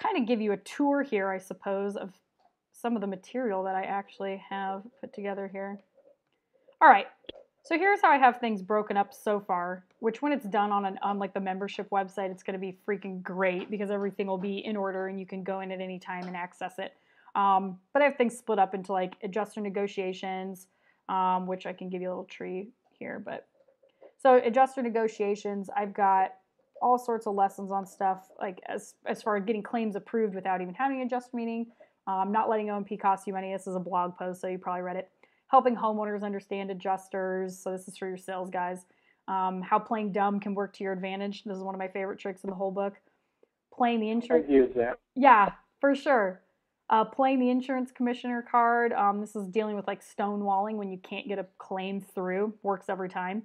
kind of give you a tour here, I suppose, of some of the material that I actually have put together here. All right, so here's how I have things broken up so far, which when it's done on like the membership website, it's going to be freaking great because everything will be in order and you can go in at any time and access it. But I have things split up into like adjuster negotiations, which I can give you a little tree here. But so adjuster negotiations, I've got all sorts of lessons on stuff like as far as getting claims approved without even having an adjuster meeting, not letting O&P cost you money. This is a blog post, so you probably read it. Helping homeowners understand adjusters. So this is for your sales guys. How playing dumb can work to your advantage. This is one of my favorite tricks in the whole book. Playing the insurance. I've used that. Yeah, for sure. Playing the insurance commissioner card. This is dealing with like stonewalling when you can't get a claim through. Works every time.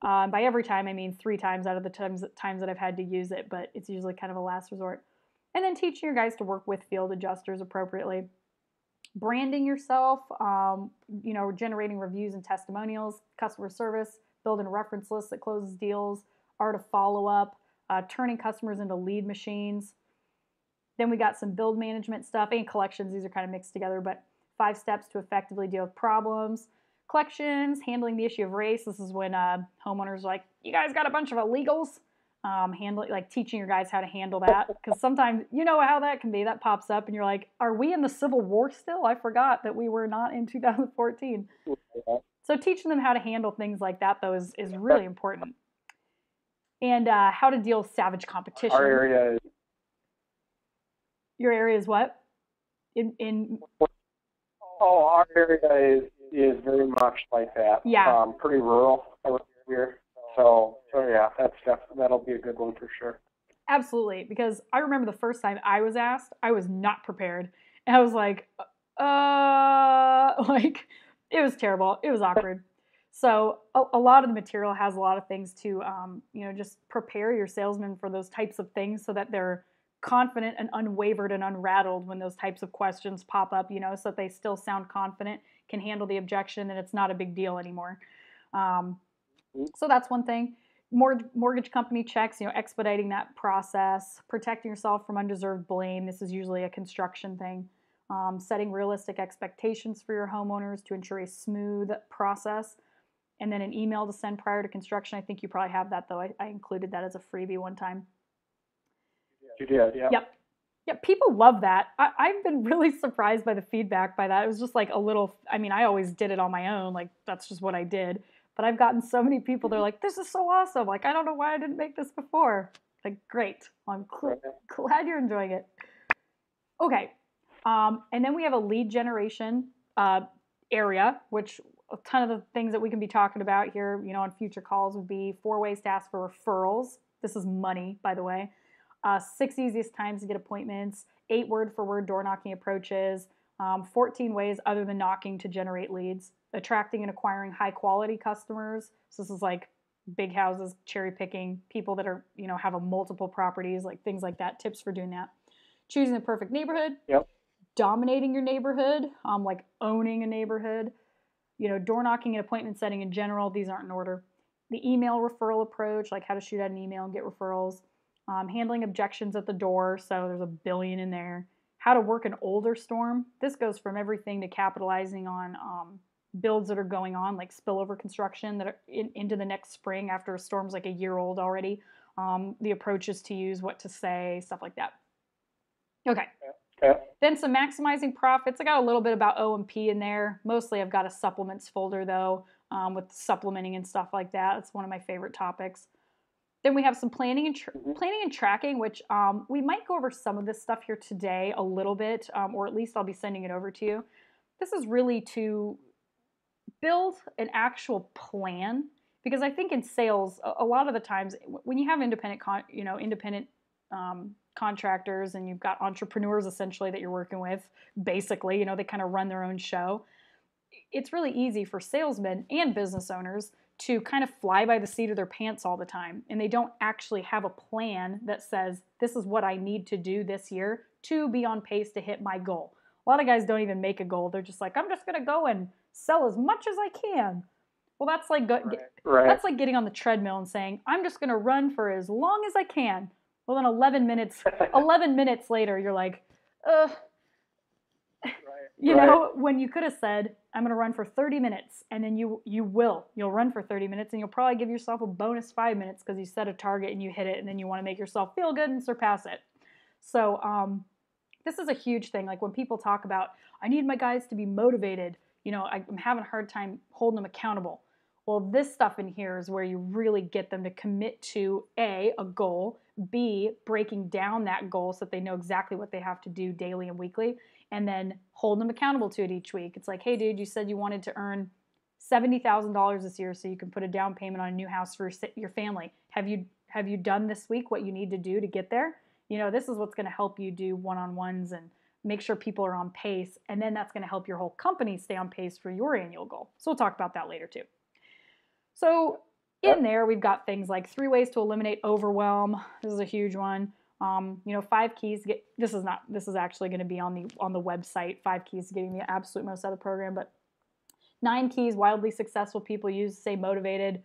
By every time, I mean 3 times out of the times that I've had to use it, but it's usually kind of a last resort. And then teaching your guys to work with field adjusters appropriately. Branding yourself, generating reviews and testimonials, customer service, building a reference list that closes deals, art of follow-up, turning customers into lead machines. Then we got some build management stuff and collections. These are kind of mixed together, but 5 steps to effectively deal with problems. Collections, handling the issue of race. This is when homeowners are like, you guys got a bunch of illegals. Teaching your guys how to handle that. Because sometimes, you know how that can be. That pops up and you're like, are we in the Civil War still? I forgot that we were not in 2014. So teaching them how to handle things like that, though, is really important. And how to deal with savage competition. Our area is... Your area is what? Our area is very much like that. Yeah. Pretty rural over here. So yeah, that'll be a good one for sure. Absolutely, because I remember the first time I was asked, I was not prepared. And I was like, it was terrible. It was awkward. So a lot of the material has a lot of things to, just prepare your salesmen for those types of things so that they're confident and unwavered and unrattled when those types of questions pop up, so that they still sound confident, can handle the objection, and it's not a big deal anymore. So that's one thing. Mortgage company checks, expediting that process, protecting yourself from undeserved blame. This is usually a construction thing. Setting realistic expectations for your homeowners to ensure a smooth process. And then an email to send prior to construction. I think you probably have that, though. I included that as a freebie one time. You did, yeah. Yep. Yeah, people love that. I've been really surprised by the feedback by that. It was just like I always did it on my own. Like, that's just what I did. But I've gotten so many people, they're like, this is so awesome. Like, I don't know why I didn't make this before. Like, great. I'm glad you're enjoying it. Okay. And then we have a lead generation area, which a ton of the things that we can be talking about here, on future calls would be 4 ways to ask for referrals. This is money, by the way. 6 easiest times to get appointments, 8 word-for-word door knocking approaches, 14 ways other than knocking to generate leads, attracting and acquiring high-quality customers. So this is like big houses, cherry picking, people that are, have a multiple properties, like things like that, tips for doing that. Choosing the perfect neighborhood. Yep. Dominating your neighborhood, like owning a neighborhood. Door knocking and appointment setting in general, these aren't in order. The email referral approach, like how to shoot out an email and get referrals. Handling objections at the door, so there's a billion in there. How to work an older storm. This goes from everything to capitalizing on builds that are going on, like spillover construction that are into the next spring after a storm's like a year old already. The approaches to use, what to say, stuff like that. Okay. Then some maximizing profits. I got a little bit about O&P in there. Mostly I've got a supplements folder, though, with supplementing and stuff like that. It's one of my favorite topics. Then we have some planning and tracking, which we might go over some of this stuff here today a little bit, or at least I'll be sending it over to you. This is really to build an actual plan, because I think in sales, a lot of the times when you have independent contractors and you've got entrepreneurs essentially that you're working with, basically, they kind of run their own show. It's really easy for salesmen and business owners to kind of fly by the seat of their pants all the time. And they don't actually have a plan that says, this is what I need to do this year to be on pace to hit my goal. A lot of guys don't even make a goal. They're just like, I'm just going to go and sell as much as I can. Well, that's like that's like getting on the treadmill and saying, I'm just going to run for as long as I can. Well, then 11 minutes later, you're like, you know, when you could have said, I'm going to run for 30 minutes, and then you'll run for 30 minutes, and you'll probably give yourself a bonus 5 minutes because you set a target and you hit it, and then you want to make yourself feel good and surpass it. So this is a huge thing. Like when people talk about, I need my guys to be motivated, you know, I'm having a hard time holding them accountable. Well, this stuff in here is where you really get them to commit to A, a goal, B, breaking down that goal so that they know exactly what they have to do daily and weekly, and then hold them accountable to it each week. It's like, hey, dude, you said you wanted to earn $70,000 this year so you can put a down payment on a new house for your family. Have you done this week what you need to do to get there? You know, this is what's going to help you do one-on-ones and make sure people are on pace, and then that's going to help your whole company stay on pace for your annual goal. So we'll talk about that later too. So in there, we've got things like 3 ways to eliminate overwhelm. This is a huge one. 5 keys to get, this is actually going to be on the website, 5 keys to getting the absolute most out of the program, but 9 keys wildly successful people use to stay motivated,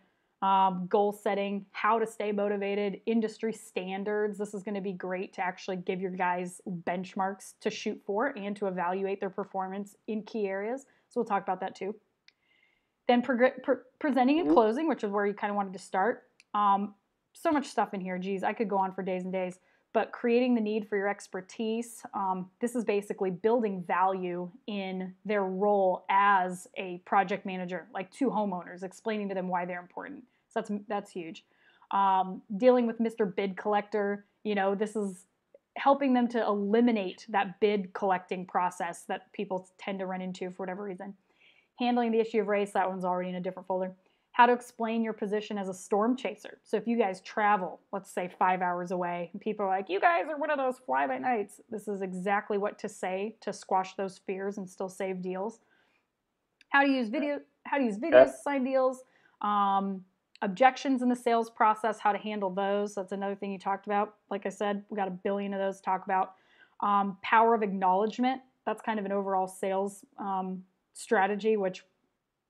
goal setting, how to stay motivated, industry standards. This is going to be great to actually give your guys benchmarks to shoot for and to evaluate their performance in key areas. So we'll talk about that too. Then presenting and closing, which is where you kind of wanted to start. So much stuff in here. Geez, I could go on for days and days. But creating the need for your expertise. This is basically building value in their role as a project manager, like to homeowners, explaining to them why they're important. So that's huge. Dealing with Mr. Bid Collector. You know, this is helping them to eliminate that bid collecting process that people tend to run into for whatever reason. Handling the issue of race, that one's already in a different folder. How to explain your position as a storm chaser. So if you guys travel, let's say 5 hours away, and people are like, you guys are one of those fly-by-nights, this is exactly what to say to squash those fears and still save deals. How to use videos to sign deals. Objections in the sales process, how to handle those. That's another thing you talked about. Like I said, we got a billion of those to talk about. Power of acknowledgement. That's kind of an overall sales strategy, which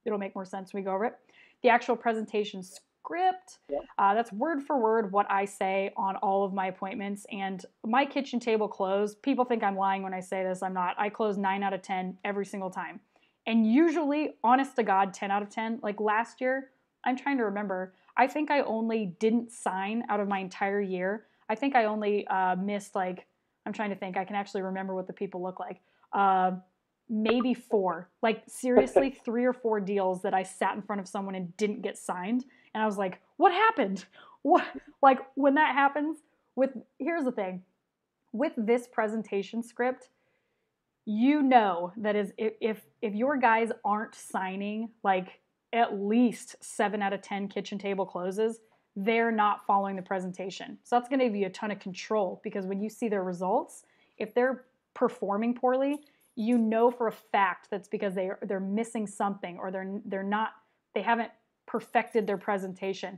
it'll make more sense when we go over it. The actual presentation script, that's word for word what I say on all of my appointments. And my kitchen table close, people think I'm lying when I say this. I'm not. I close 9 out of 10 every single time. And usually, honest to God, 10 out of 10. Like last year, I'm trying to remember, I think I only didn't sign out of my entire year. I think I only missed I'm trying to think. I can actually remember what the people look like. Maybe 4, like seriously 3 or 4 deals that I sat in front of someone and didn't get signed. And I was like, what happened? What? Like when that happens here's the thing, with this presentation script, you know that is if your guys aren't signing like at least 7 out of 10 kitchen table closes, they're not following the presentation. So that's going to give you a ton of control, because when you see their results, if they're performing poorly, you know for a fact that's because they're missing something, or they haven't perfected their presentation.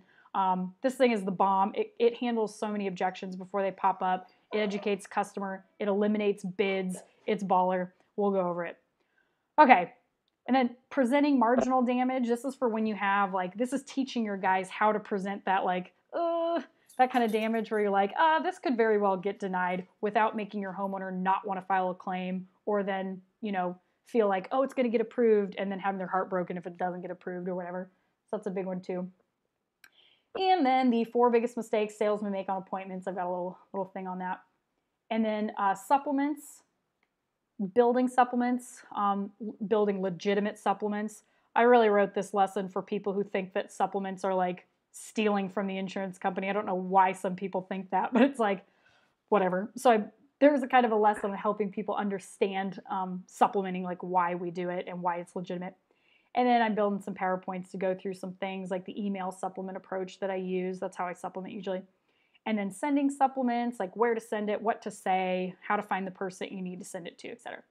This thing is the bomb. It handles so many objections before they pop up. It educates customer. It eliminates bids. It's baller. We'll go over it. Okay. And then presenting marginal damage. This is for when you have this is teaching your guys how to present that that kind of damage where you're like, this could very well get denied, without making your homeowner not want to file a claim, or then, feel like, oh, it's going to get approved, and then having their heart broken if it doesn't get approved or whatever. So that's a big one too. And then the 4 biggest mistakes salesmen make on appointments. I've got a little thing on that. And then supplements, building legitimate supplements. I really wrote this lesson for people who think that supplements are like stealing from the insurance company. I don't know why some people think that, but it's like, whatever. So there's a kind of a lesson in helping people understand supplementing, like why we do it and why it's legitimate. And then I'm building some PowerPoints to go through some things like the email supplement approach that I use. That's how I supplement usually. And then sending supplements, like where to send it, what to say, how to find the person you need to send it to, etc.